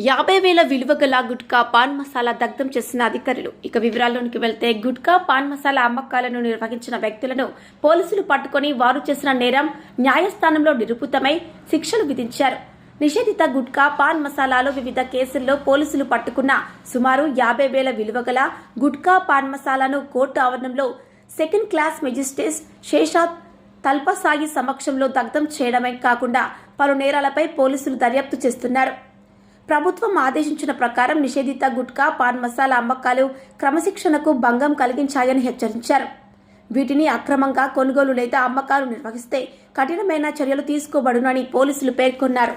50,000 విలువ గల గుట్కా పాన్ మసాలా దగ్ధం చేసిన అధికారులు. ఇక వివరాల్లోనికి వెళ్తే గుట్కా పాన్ మసాలా అమ్మకాలను నిర్వహించిన వ్యక్తులను పోలీసులు పట్టుకొని వారు చేసిన నేరం న్యాయస్థానంలో నిరూపితమై శిక్షలు విధించారు. నిషేధిత గుట్కా పాన్ మసాలాలో వివిధ కేసుల్లో పోలీసులు పట్టుకున్న సుమారు 50,000 విలువ గల గుట్కా పాన్ మసాలాను కోర్టు ఆవరణంలో సెకండ్ క్లాస్ మెజిస్ట్రేట్ శేషాత్ తల్పసాగి సమక్షంలో దగ్ధం చేయడమే కాకుండా పలు నేరాలపై పోలీసులు దర్యాప్తు చేస్తున్నారు. ప్రభుత్వం ఆదేశించిన ప్రకారం నిషేధిత గుట్కా పాన్ మసాలా అమ్మకాలు క్రమశిక్షణకు భంగం కలిగించాయని హెచ్చరించారు. వీటిని అక్రమంగా కొనుగోలు లేదా అమ్మకాలు నిర్వహిస్తే కఠినమైన చర్యలు తీసుకోబడునని పోలీసులు పేర్కొన్నారు.